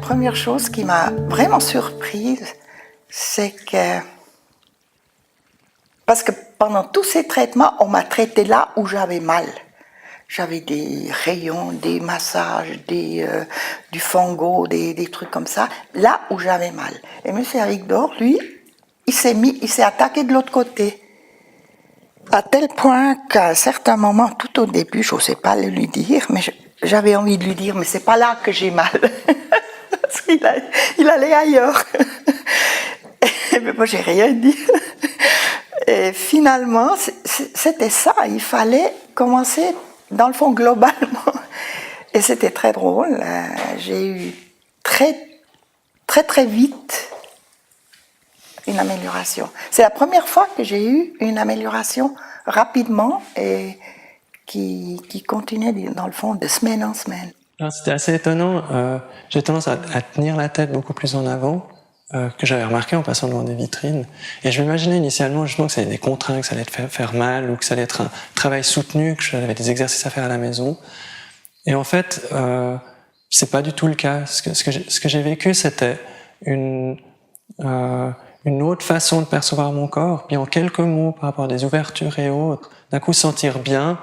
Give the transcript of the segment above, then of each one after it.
première chose qui m'a vraiment surprise, c'est que... Parce que pendant tous ces traitements, on m'a traité là où j'avais mal. J'avais des rayons, des massages, du fongo, des trucs comme ça, là où j'avais mal. Et M. Avigdor, lui, il s'est attaqué de l'autre côté. À tel point qu'à un certain moment, tout au début, je n'osais pas le lui dire, mais j'avais envie de lui dire, mais c'est pas là que j'ai mal. Parce qu'il allait ailleurs. Mais moi, j'ai rien dit. Et finalement, c'était ça. Il fallait commencer, dans le fond, globalement. Et c'était très drôle. J'ai eu très vite une amélioration. C'est la première fois que j'ai eu une amélioration rapidement et qui continuait, dans le fond, de semaine en semaine. C'était assez étonnant. J'ai tendance à tenir la tête beaucoup plus en avant que j'avais remarqué en passant devant des vitrines. Et je m'imaginais initialement justement que ça allait être des contraintes, que ça allait faire mal ou que ça allait être un travail soutenu, que j'avais des exercices à faire à la maison. Et en fait, c'est pas du tout le cas. Ce que j'ai vécu, c'était une autre façon de percevoir mon corps, puis en quelques mots par rapport à des ouvertures et autres, d'un coup sentir bien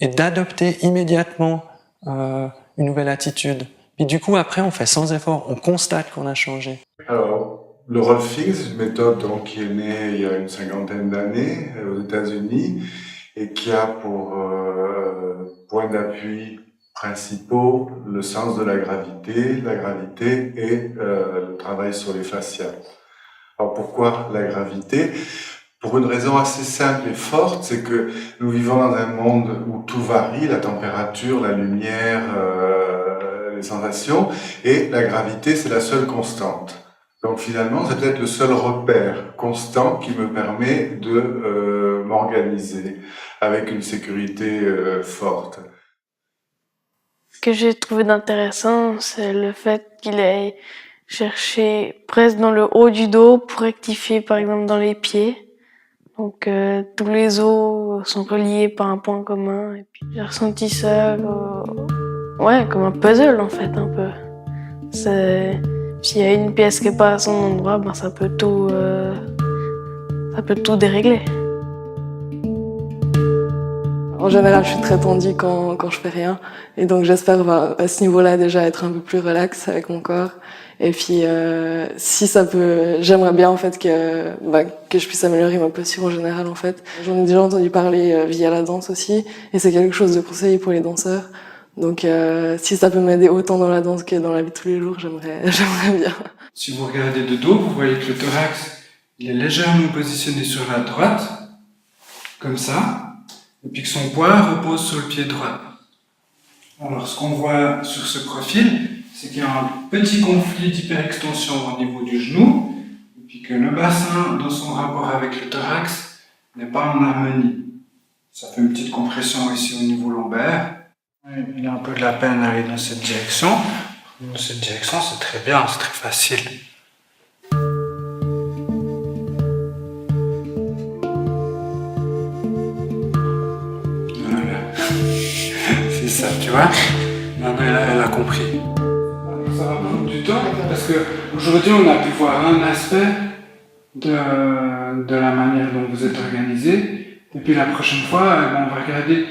et d'adopter immédiatement une nouvelle attitude. Puis du coup, après, on fait sans effort, on constate qu'on a changé. Alors, le Rolfing, c'est une méthode donc, qui est née il y a une 50aine d'années aux États-Unis et qui a pour point d'appui principaux le sens de la gravité et le travail sur les fascias. Alors pourquoi la gravité? Pour une raison assez simple et forte, c'est que nous vivons dans un monde où tout varie, la température, la lumière, les sensations, et la gravité, c'est la seule constante. Donc finalement, c'est peut-être le seul repère constant qui me permet de m'organiser avec une sécurité forte. Ce que j'ai trouvé d'intéressant, c'est le fait qu'il ait cherché presque dans le haut du dos pour rectifier par exemple dans les pieds. Donc tous les os sont reliés par un point commun. Et puis j'ai ressenti ça comme un puzzle en fait un peu. S'il y a une pièce qui n'est pas à son endroit, ben ça peut tout dérégler. En général, je suis très tendue quand je fais rien. Et donc, j'espère à ce niveau-là déjà être un peu plus relax avec mon corps. Et puis, si ça peut, j'aimerais bien en fait que je puisse améliorer ma posture en général en fait. J'en ai déjà entendu parler via la danse aussi. Et c'est quelque chose de conseillé pour les danseurs. Donc, si ça peut m'aider autant dans la danse que dans la vie de tous les jours, j'aimerais bien. Si vous regardez de dos, vous voyez que le thorax, il est légèrement positionné sur la droite, comme ça. Et puis que son poids repose sur le pied droit. Alors ce qu'on voit sur ce profil, c'est qu'il y a un petit conflit d'hyperextension au niveau du genou, et puis que le bassin, dans son rapport avec le thorax, n'est pas en harmonie. Ça fait une petite compression ici au niveau lombaire. Il y a un peu de la peine à aller dans cette direction. Dans cette direction, c'est très bien, c'est très facile. C'est ça, tu vois. Maintenant, elle a compris. Ça va prendre du temps, parce qu'aujourd'hui, on a pu voir un aspect de la manière dont vous êtes organisé. Et puis la prochaine fois, on va regarder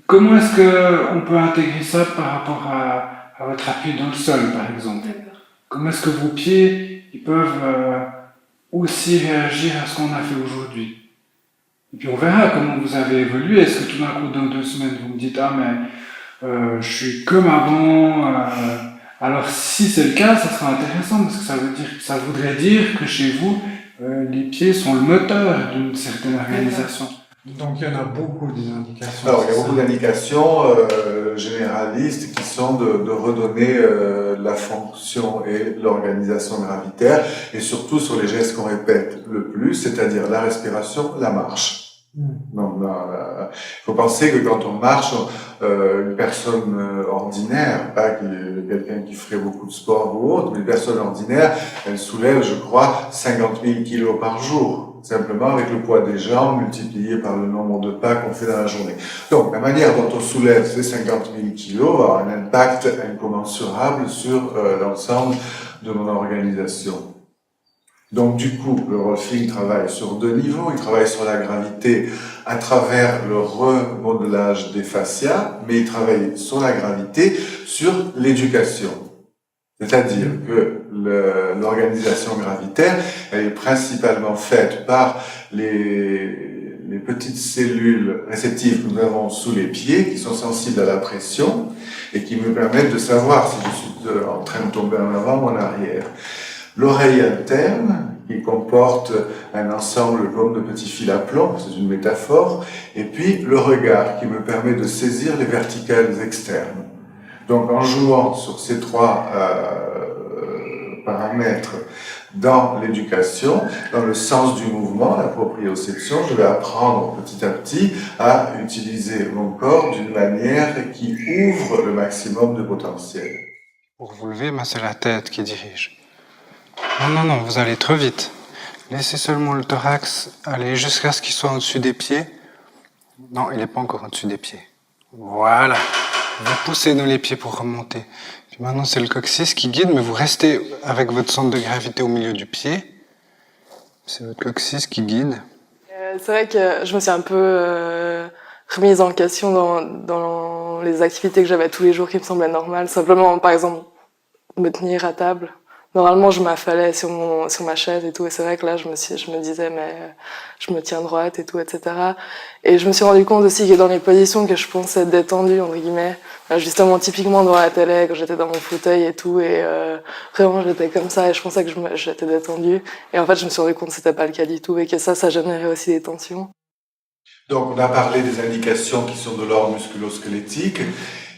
comment est-ce qu'on peut intégrer ça par rapport à votre appui dans le sol, par exemple. Comment est-ce que vos pieds ils peuvent aussi réagir à ce qu'on a fait aujourd'hui. Et puis on verra comment vous avez évolué. Est-ce que tout d'un coup, dans 2 semaines, vous me dites « Ah, mais je suis comme avant ». Alors si c'est le cas, ça sera intéressant parce que ça voudrait dire que chez vous, les pieds sont le moteur d'une certaine organisation. Donc il y en a beaucoup des indications. Alors il y a beaucoup d'indications généralistes qui sont de redonner la fonction et l'organisation gravitaire et surtout sur les gestes qu'on répète le plus, c'est-à-dire la respiration, la marche. Donc, il faut penser que quand on marche, une personne ordinaire, pas quelqu'un qui ferait beaucoup de sport ou autre, mais une personne ordinaire, elle soulève, je crois, 50 000 kilos par jour. simplement avec le poids des jambes multiplié par le nombre de pas qu'on fait dans la journée. Donc, la manière dont on soulève ces 50 000 kilos va avoir un impact incommensurable sur l'ensemble de mon organisation. Donc, du coup, le rolfing travaille sur 2 niveaux. Il travaille sur la gravité à travers le remodelage des fascias, mais il travaille sur la gravité sur l'éducation. C'est-à-dire que l'organisation gravitaire, elle est principalement faite par les petites cellules réceptives que nous avons sous les pieds, qui sont sensibles à la pression et qui me permettent de savoir si je suis en train de tomber en avant ou en arrière. L'oreille interne, qui comporte un ensemble comme de petits fils à plomb, c'est une métaphore, et puis le regard, qui me permet de saisir les verticales externes. Donc en jouant sur ces 3 paramètres dans l'éducation, dans le sens du mouvement, la proprioception, je vais apprendre petit à petit à utiliser mon corps d'une manière qui ouvre le maximum de potentiel. Pour vous lever, c'est la tête qui dirige. Non, vous allez trop vite. Laissez seulement le thorax aller jusqu'à ce qu'il soit au-dessus des pieds. Non, il n'est pas encore au-dessus des pieds. Voilà. Vous poussez dans les pieds pour remonter. Puis maintenant, c'est le coccyx qui guide, mais vous restez avec votre centre de gravité au milieu du pied. C'est votre coccyx qui guide. C'est vrai que je me suis un peu remise en question dans les activités que j'avais tous les jours qui me semblaient normales. Simplement, par exemple, me tenir à table. Normalement, je m'affalais sur ma chaise et tout, et c'est vrai que là, je me disais, mais je me tiens droite et tout, etc. Et je me suis rendu compte aussi que dans les positions que je pensais détendues, entre guillemets, justement, typiquement devant la télé, quand j'étais dans mon fauteuil et tout, et vraiment, j'étais comme ça, et je pensais que j'étais détendue. Et en fait, je me suis rendu compte que c'était pas le cas du tout, et que ça générait aussi des tensions. Donc, on a parlé des indications qui sont de l'ordre musculo-squelettique.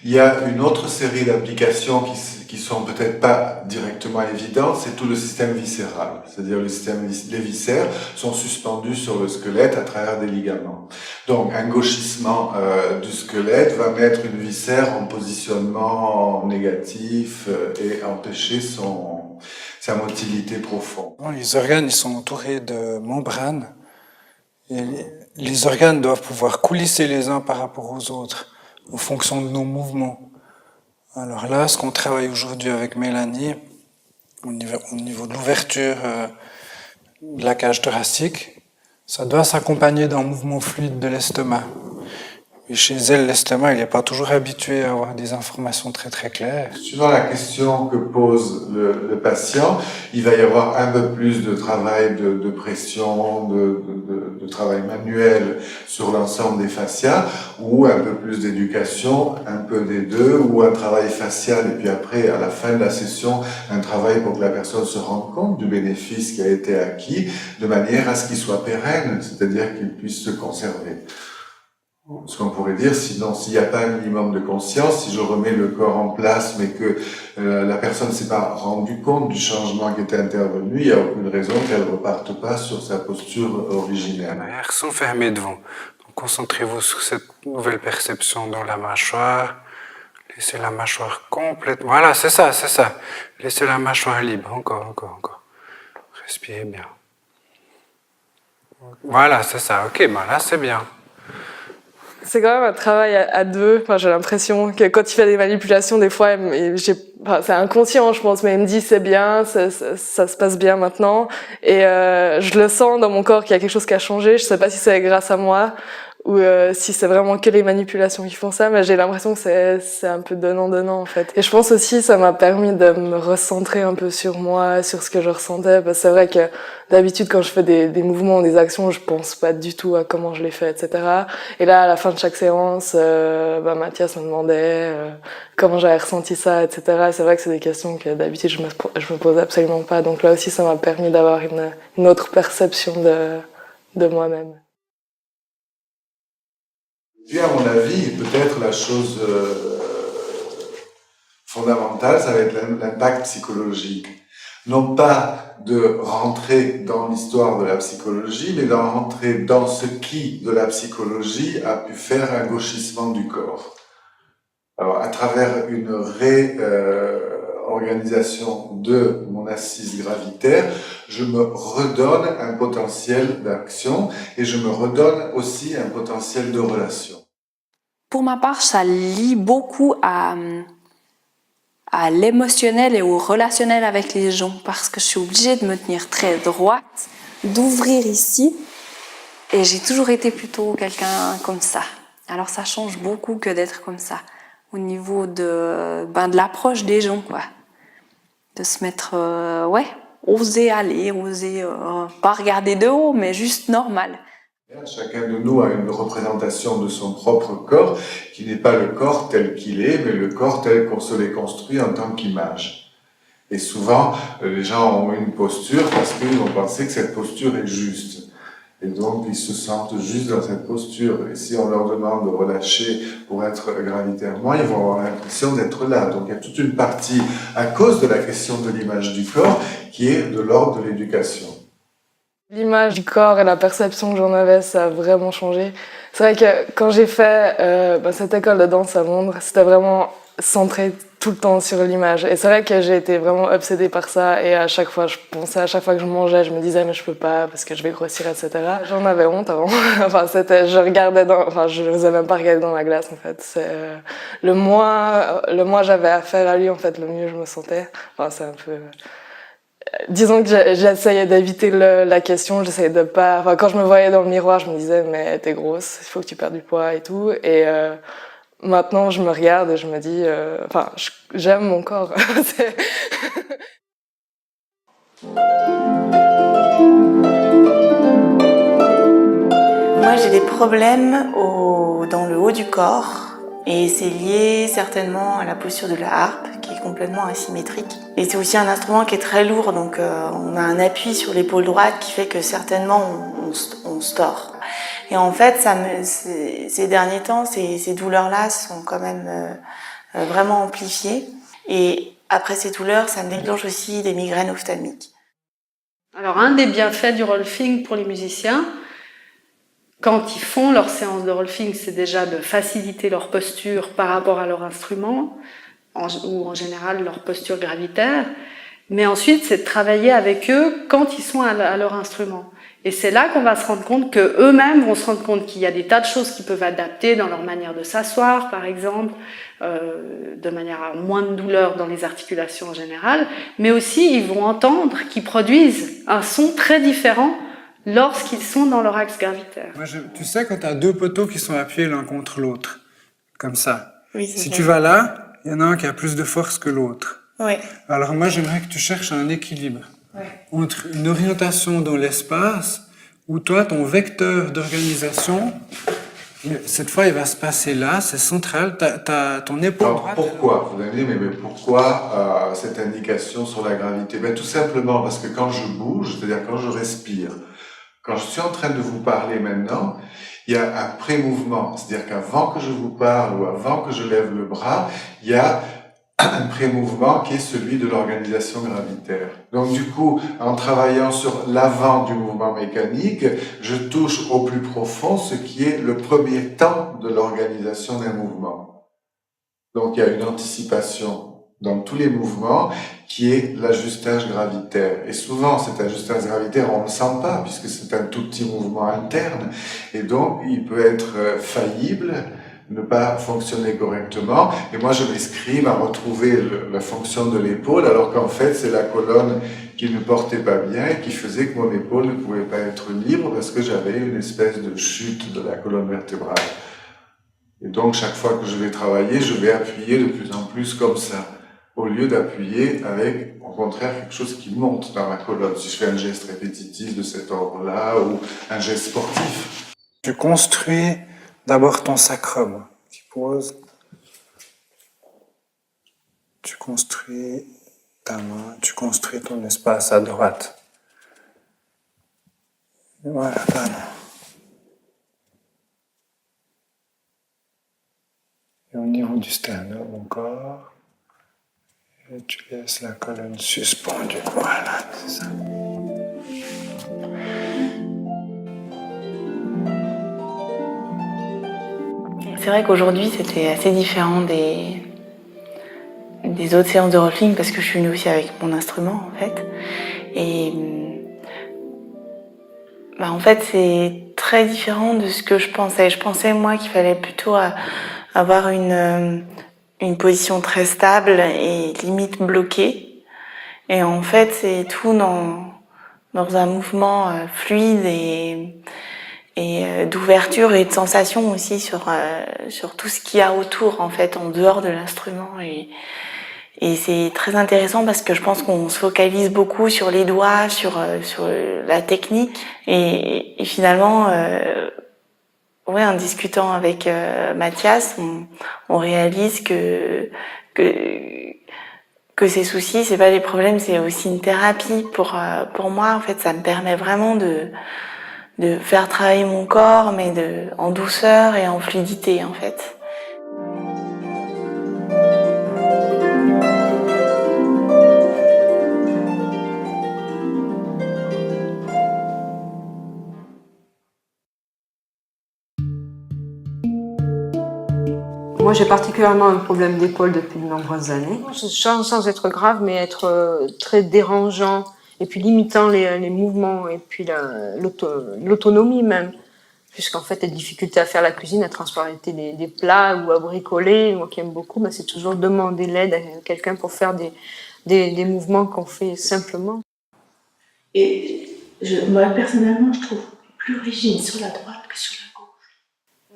Il y a une autre série d'applications qui sont peut-être pas directement évidentes, c'est tout le système viscéral. C'est-à-dire les viscères sont suspendus sur le squelette à travers des ligaments. Donc un gauchissement du squelette va mettre une viscère en positionnement négatif et empêcher sa motilité profonde. Les organes, ils sont entourés de membranes. Et les organes doivent pouvoir coulisser les uns par rapport aux autres en fonction de nos mouvements. Alors là, ce qu'on travaille aujourd'hui avec Mélanie, au niveau de l'ouverture de la cage thoracique, ça doit s'accompagner d'un mouvement fluide de l'estomac. Et chez elle, l'estomac, il n'est pas toujours habitué à avoir des informations très très claires. Suivant la question que pose le patient, il va y avoir un peu plus de travail de pression, de travail manuel sur l'ensemble des fascias, ou un peu plus d'éducation, un peu des deux, ou un travail facial, et puis après, à la fin de la session, un travail pour que la personne se rende compte du bénéfice qui a été acquis, de manière à ce qu'il soit pérenne, c'est-à-dire qu'il puisse se conserver. Ce qu'on pourrait dire, sinon, s'il n'y a pas un minimum de conscience, si je remets le corps en place, mais que la personne ne s'est pas rendue compte du changement qui était intervenu, il n'y a aucune raison qu'elle ne reparte pas sur sa posture originelle. Elles sont fermées devant. Donc, concentrez-vous sur cette nouvelle perception dans la mâchoire. Laissez la mâchoire complètement... Voilà, c'est ça. Laissez la mâchoire libre. Encore. Respirez bien. Voilà, c'est ça. Ok, là, c'est bien. C'est quand même un travail à deux. Enfin, j'ai l'impression que quand il fait des manipulations, des fois, c'est inconscient, je pense, mais il me dit c'est bien, ça se passe bien maintenant. Et je le sens dans mon corps qu'il y a quelque chose qui a changé. Je sais pas si c'est grâce à moi ou si c'est vraiment que les manipulations qui font ça, mais j'ai l'impression que c'est un peu donnant en fait. Et je pense aussi ça m'a permis de me recentrer un peu sur moi, sur ce que je ressentais, parce que c'est vrai que d'habitude quand je fais des mouvements ou des actions, je pense pas du tout à comment je les fais, etc. Et là à la fin de chaque séance, Mathias me demandait comment j'avais ressenti ça, etc. Et c'est vrai que c'est des questions que d'habitude je me pose absolument pas, donc là aussi ça m'a permis d'avoir une autre perception de moi-même. Puis à mon avis, peut-être la chose fondamentale, ça va être l'impact psychologique. Non pas de rentrer dans l'histoire de la psychologie, mais d'en rentrer dans ce qui, de la psychologie, a pu faire un gauchissement du corps. Alors, à travers une organisation de mon assise gravitaire, je me redonne un potentiel d'action et je me redonne aussi un potentiel de relation. Pour ma part, ça lie beaucoup à l'émotionnel et au relationnel avec les gens parce que je suis obligée de me tenir très droite, d'ouvrir ici et j'ai toujours été plutôt quelqu'un comme ça. Alors ça change beaucoup que d'être comme ça au niveau de l'approche des gens, quoi. De se mettre, oser aller, oser pas regarder de haut, mais juste normal. Chacun de nous a une représentation de son propre corps qui n'est pas le corps tel qu'il est, mais le corps tel qu'on se l'est construit en tant qu'image. Et souvent, les gens ont une posture parce qu'ils vont penser que cette posture est juste. Et donc, ils se sentent juste dans cette posture. Et si on leur demande de relâcher pour être gravitairement, ils vont avoir l'impression d'être là. Donc, il y a toute une partie, à cause de la question de l'image du corps, qui est de l'ordre de l'éducation. L'image du corps et la perception que j'en avais, ça a vraiment changé. C'est vrai que quand j'ai fait cette école de danse à Londres, c'était vraiment centré tout le temps sur l'image. Et c'est vrai que j'ai été vraiment obsédée par ça. Et à chaque fois, je pensais, à chaque fois que je mangeais, je me disais mais je peux pas parce que je vais grossir, etc. J'en avais honte avant. Je n'osais même pas regarder dans la glace en fait. Le moins j'avais affaire à lui en fait, le mieux je me sentais. Enfin, c'est un peu. Disons que j'essayais d'éviter la question, j'essayais de pas... Enfin, quand je me voyais dans le miroir, je me disais « mais t'es grosse, il faut que tu perdes du poids et tout ». Et maintenant, je me regarde et je me dis... j'aime mon corps. Moi, j'ai des problèmes dans le haut du corps. Et c'est lié certainement à la posture de la harpe, qui est complètement asymétrique. Et c'est aussi un instrument qui est très lourd, donc on a un appui sur l'épaule droite qui fait que certainement on se tord. Et en fait, ces derniers temps, ces douleurs-là sont quand même vraiment amplifiées. Et après ces douleurs, ça me déclenche aussi des migraines ophtalmiques. Alors, un des bienfaits du rolfing pour les musiciens, quand ils font leur séance de rolfing, c'est déjà de faciliter leur posture par rapport à leur instrument, ou en général leur posture gravitaire, mais ensuite c'est de travailler avec eux quand ils sont à leur instrument. Et c'est là qu'on va se rendre compte qu'eux-mêmes vont se rendre compte qu'il y a des tas de choses qu'ils peuvent adapter dans leur manière de s'asseoir, par exemple, de manière à moins de douleur dans les articulations en général, mais aussi ils vont entendre qu'ils produisent un son très différent lorsqu'ils sont dans leur axe gravitaire. Tu sais, quand tu as deux poteaux qui sont appuyés l'un contre l'autre, comme ça, Oui, si tu vas là, il y en a un qui a plus de force que l'autre. Oui. Alors moi, j'aimerais que tu cherches un équilibre entre une orientation dans l'espace où toi, ton vecteur d'organisation, cette fois, il va se passer là, c'est central, t'as ton épaule droite. Pourquoi? Vous allez me dire, mais pourquoi cette indication sur la gravité? Tout simplement parce que quand je bouge, c'est-à-dire quand je respire, quand je suis en train de vous parler maintenant, il y a un pré-mouvement. C'est-à-dire qu'avant que je vous parle ou avant que je lève le bras, il y a un pré-mouvement qui est celui de l'organisation gravitaire. Donc du coup, en travaillant sur l'avant du mouvement mécanique, je touche au plus profond ce qui est le premier temps de l'organisation d'un mouvement. Donc il y a une anticipation dans tous les mouvements, qui est l'ajustage gravitaire. Et souvent, cet ajustage gravitaire, on ne le sent pas, puisque c'est un tout petit mouvement interne, et donc il peut être faillible, ne pas fonctionner correctement, et moi je m'escrime à retrouver la fonction de l'épaule, alors qu'en fait c'est la colonne qui ne portait pas bien, et qui faisait que mon épaule ne pouvait pas être libre, parce que j'avais une espèce de chute de la colonne vertébrale. Et donc chaque fois que je vais travailler, je vais appuyer de plus en plus comme ça, au lieu d'appuyer avec, au contraire, quelque chose qui monte dans ma colonne. Si je fais un geste répétitif de cet ordre-là, ou un geste sportif. Tu construis d'abord ton sacrum. Tu poses. Tu construis ta main, tu construis ton espace à droite. Et voilà, ta main. Et au niveau du sternum encore. Et tu laisses la colonne suspendue. Voilà, c'est ça. C'est vrai qu'aujourd'hui, c'était assez différent des des autres séances de rolling parce que je suis venue aussi avec mon instrument en fait. Et en fait c'est très différent de ce que je pensais. Je pensais moi qu'il fallait plutôt avoir une position très stable et limite bloquée. Et en fait c'est tout dans un mouvement fluide et d'ouverture et de sensation aussi sur tout ce qu'il y a autour en fait en dehors de l'instrument et c'est très intéressant parce que je pense qu'on se focalise beaucoup sur les doigts, sur la technique et finalement en discutant avec Mathias on réalise que ces soucis c'est pas des problèmes, c'est aussi une thérapie pour moi en fait. Ça me permet vraiment de faire travailler mon corps, mais en douceur et en fluidité, en fait. Moi, j'ai particulièrement un problème d'épaule depuis de nombreuses années. Sans être grave, mais être très dérangeant et puis limitant les mouvements et puis l'autonomie même. Puisqu'en fait, les difficultés à faire la cuisine, à transporter des plats ou à bricoler, moi qui aime beaucoup, c'est toujours demander l'aide à quelqu'un pour faire des mouvements qu'on fait simplement. Et moi, personnellement, je trouve plus rigide sur la droite que sur la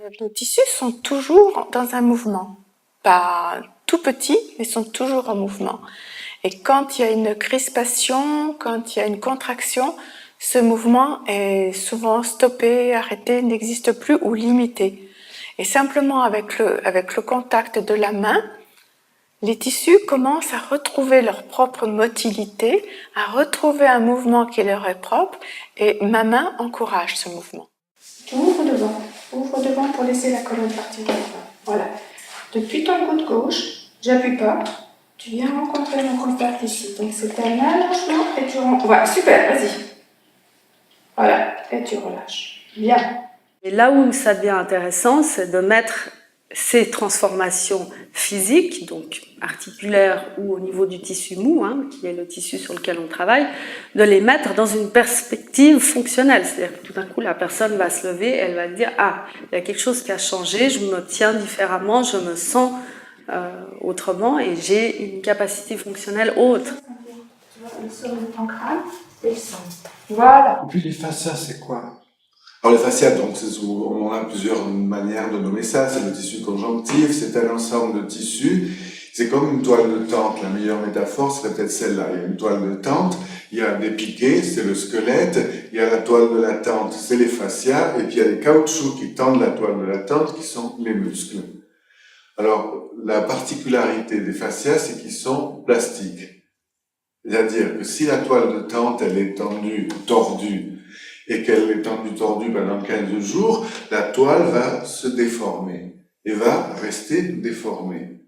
gauche. Nos tissus sont toujours dans un mouvement. Pas tout petits, mais sont toujours en mouvement. Et quand il y a une crispation, quand il y a une contraction, ce mouvement est souvent stoppé, arrêté, n'existe plus ou limité. Et simplement avec le contact de la main, les tissus commencent à retrouver leur propre motilité, à retrouver un mouvement qui leur est propre, et ma main encourage ce mouvement. Ouvre devant pour laisser la colonne partir devant. Voilà. Depuis ton coude gauche, j'appuie pas, tu viens rencontrer mon contact ici. Donc c'est un allongement et tu rentres. Voilà, super, vas-y. Voilà, et tu relâches. Bien. Et là où ça devient intéressant, c'est de mettre ces transformations physiques, donc articulaires ou au niveau du tissu mou, qui est le tissu sur lequel on travaille, de les mettre dans une perspective fonctionnelle. C'est-à-dire que tout d'un coup, la personne va se lever, elle va dire « Ah, il y a quelque chose qui a changé, je me tiens différemment, je me sens autrement et j'ai une capacité fonctionnelle autre. » Tu vois, le sol de ton crâne et le centre. Voilà. Et puis les fascias, c'est quoi? Alors les fascias, donc, on a plusieurs manières de nommer ça. C'est le tissu conjonctif, c'est un ensemble de tissus. C'est comme une toile de tente. La meilleure métaphore serait peut-être celle-là. Il y a une toile de tente, il y a des piquets, c'est le squelette, il y a la toile de la tente, c'est les fascias, et puis il y a les caoutchoucs qui tendent la toile de la tente, qui sont les muscles. Alors, la particularité des fascias, c'est qu'ils sont plastiques. C'est-à-dire que si la toile de tente, elle est tendue, tordue, et qu'elle est tendue, tordue pendant 15 jours, la toile va se déformer et va rester déformée.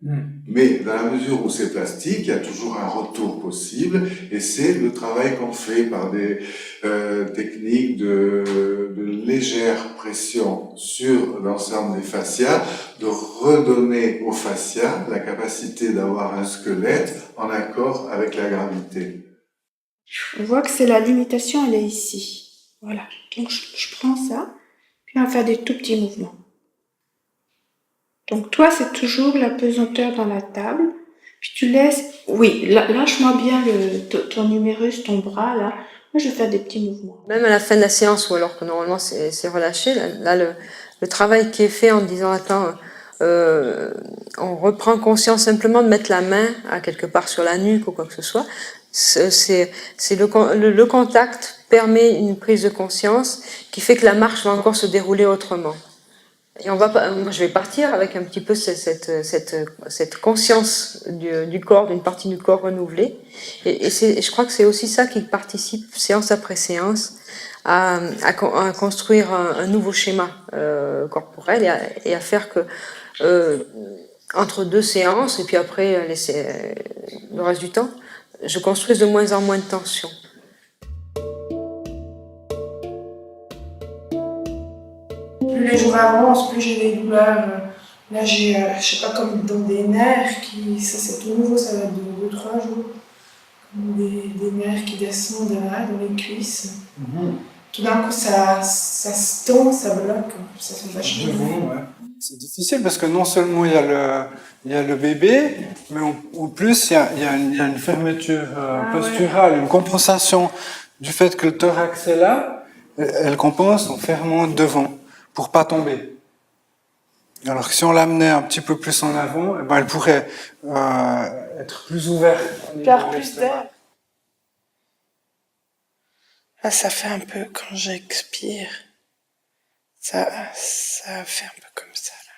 Mais dans la mesure où c'est plastique, il y a toujours un retour possible, et c'est le travail qu'on fait par des techniques de légère pression sur l'ensemble des fascias, de redonner aux fascias la capacité d'avoir un squelette en accord avec la gravité. Je vois que c'est la limitation, elle est ici. Voilà. Donc je prends ça, puis on va faire des tout petits mouvements. Donc toi, c'est toujours la pesanteur dans la table. Puis tu laisses... Oui, lâche-moi bien ton numérus, ton bras, là. Moi, je vais faire des petits mouvements. Même à la fin de la séance, ou alors que normalement c'est relâché, là le travail qui est fait en disant « Attends, on reprend conscience simplement de mettre la main à quelque part sur la nuque ou quoi que ce soit », c'est le contact permet une prise de conscience qui fait que la marche va encore se dérouler autrement. Et moi je vais partir avec un petit peu cette conscience du corps, d'une partie du corps renouvelée. Et je crois que c'est aussi ça qui participe, séance après séance, à construire un nouveau schéma corporel et à faire que entre deux séances, et puis après le reste du temps, je construise de moins en moins de tension. Plus les jours avancent, plus j'ai des douleurs Là, j'ai, je sais pas, comme dans des nerfs qui, ça c'est tout nouveau, ça va être de 2-3 jours. Des nerfs qui descendent là, dans les cuisses. Tout d'un coup, ça se tend, ça bloque. Ça fait vachement mal. C'est difficile parce que non seulement il y a le bébé, mais en plus il y a une fermeture posturale, une compensation du fait que le thorax est là, elle compense en fermant devant pour pas tomber. Alors que si on l'amenait un petit peu plus en avant, eh ben elle pourrait être plus ouverte. Faire plus d'air. Là, ça fait un peu quand j'expire. Ça fait un peu comme ça, là.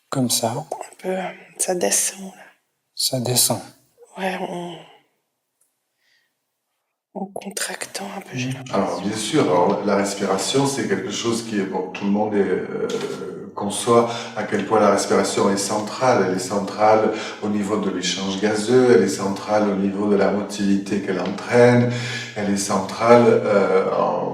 Comme ça. Un peu, ça descend, là. Ça descend. Ouais, en contractant un peu, j'ai l'impression. Alors, bien sûr, alors, la respiration, c'est quelque chose qui est, bon, tout le monde conçoit à quel point la respiration est centrale. Elle est centrale au niveau de l'échange gazeux, elle est centrale au niveau de la motilité qu'elle entraîne, elle est centrale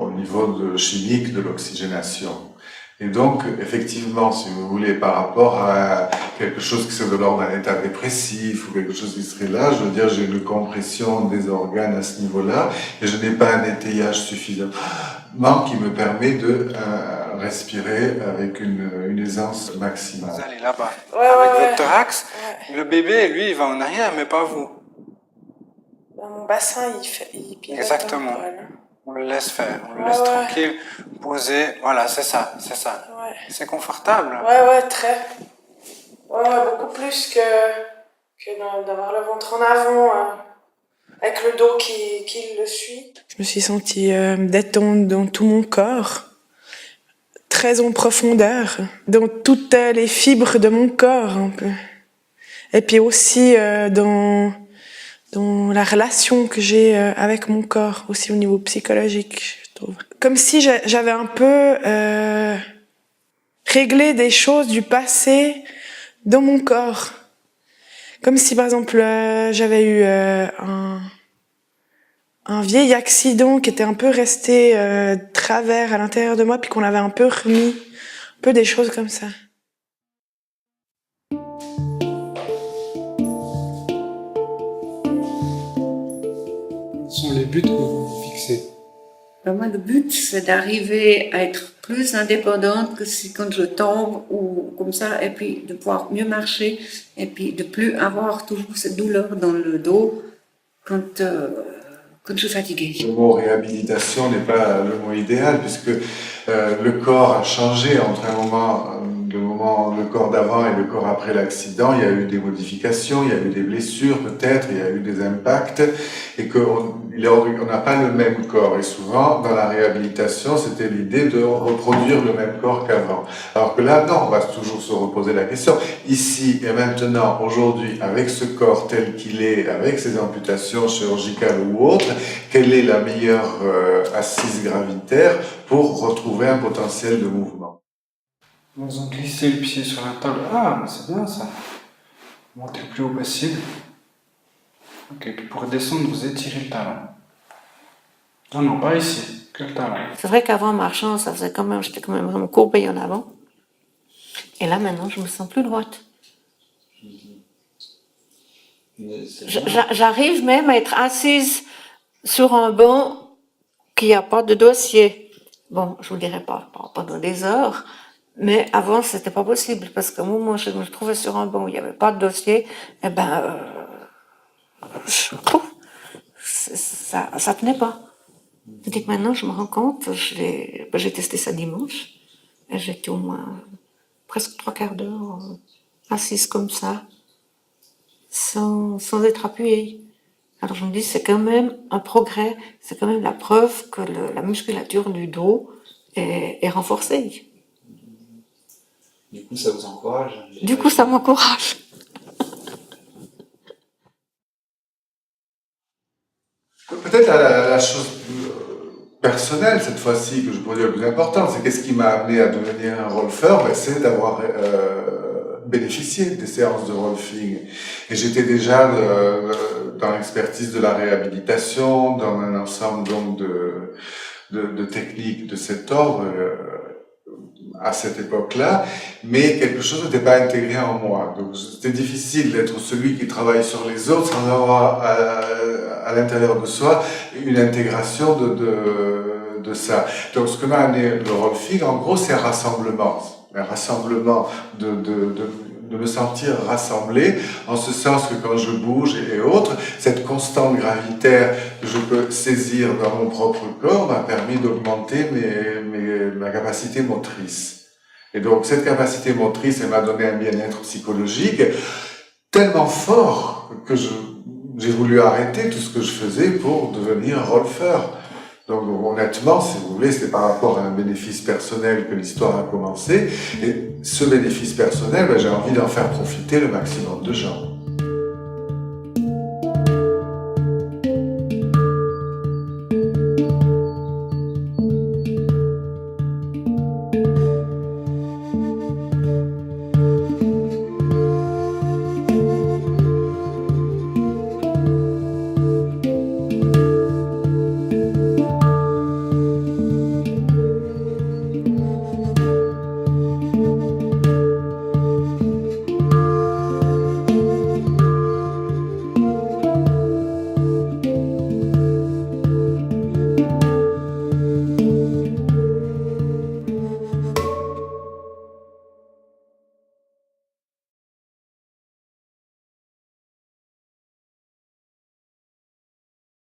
au niveau chimique de l'oxygénation. Et donc, effectivement, si vous voulez, par rapport à quelque chose qui serait de l'ordre d'un état dépressif ou quelque chose qui serait là, je veux dire, j'ai une compression des organes à ce niveau-là et je n'ai pas un étayage suffisamment qui me permet de respirer avec une aisance maximale. Vous allez là-bas, avec votre thorax. Le bébé, lui, il va en arrière, mais pas vous. Mon bassin, il pilote. Exactement. On le laisse faire, on le laisse tranquille, posé. Voilà, c'est ça. Ouais. C'est confortable. Ouais, très. Ouais, beaucoup plus que d'avoir le ventre en avant, avec le dos qui le suit. Je me suis sentie détendre dans tout mon corps, très en profondeur, dans toutes les fibres de mon corps, un peu. Et puis aussi dans la relation que j'ai avec mon corps, aussi au niveau psychologique, je trouve. Comme si j'avais un peu réglé des choses du passé dans mon corps. Comme si, par exemple, j'avais eu un vieil accident qui était un peu resté travers à l'intérieur de moi, puis qu'on avait un peu remis, un peu des choses comme ça. Quels sont les buts que vous vous fixez? Moi, le but, c'est d'arriver à être plus indépendante que si quand je tombe ou comme ça, et puis de pouvoir mieux marcher, et puis de plus avoir toujours cette douleur dans le dos quand je suis fatiguée. Le mot réhabilitation n'est pas le mot idéal puisque le corps a changé entre le corps d'avant et le corps après l'accident. Il y a eu des modifications, il y a eu des blessures peut-être, il y a eu des impacts et qu'on n'a pas le même corps. Et souvent, dans la réhabilitation, c'était l'idée de reproduire le même corps qu'avant. Alors que là, non, on va toujours se reposer la question. Ici et maintenant, aujourd'hui, avec ce corps tel qu'il est, avec ses amputations chirurgicales ou autres, quelle est la meilleure assise gravitaire pour retrouver un potentiel de mouvement? Vous en glissez le pied sur la table. Ah, c'est bien ça. Montez le plus haut possible. Ok, puis pour descendre, vous étirez le talon. Non, pas ici, que le talon. C'est vrai qu'avant, marchant, j'étais quand même vraiment courbée en avant. Et là, maintenant, je me sens plus droite. J'arrive même à être assise sur un banc qui n'a pas de dossier. Bon, je vous dirais pas pendant des heures, mais avant, c'était pas possible, parce qu'au moment où je me trouvais sur un banc où il n'y avait pas de dossier, eh ben, ça tenait pas. Tandis que maintenant, je me rends compte, j'ai testé ça dimanche, et j'étais au moins presque 3/4 d'heure assise comme ça, sans être appuyée. Alors je me dis, c'est quand même un progrès, c'est quand même la preuve que la musculature du dos est renforcée. Du coup, ça vous encourage? Du coup, ça m'encourage. Peut-être la chose personnelle, cette fois-ci, que je pourrais dire le plus important, c'est qu'est-ce qui m'a amené à devenir un rolfeur, c'est d'avoir bénéficié des séances de rolfing. Et j'étais déjà dans l'expertise de la réhabilitation, dans un ensemble donc de techniques de cet ordre. à cette époque-là, mais quelque chose n'était pas intégré en moi. Donc c'était difficile d'être celui qui travaille sur les autres sans avoir à l'intérieur de soi une intégration de ça. Donc ce que m'a amené le Rolfing, en gros, c'est un rassemblement de me sentir rassemblé, en ce sens que quand je bouge et autres, cette constante gravitaire que je peux saisir dans mon propre corps m'a permis d'augmenter ma capacité motrice. Et donc cette capacité motrice, elle m'a donné un bien-être psychologique tellement fort que j'ai voulu arrêter tout ce que je faisais pour devenir rolfeur. Donc honnêtement, si vous voulez, c'est par rapport à un bénéfice personnel que l'histoire a commencé. Et ce bénéfice personnel, j'ai envie d'en faire profiter le maximum de gens.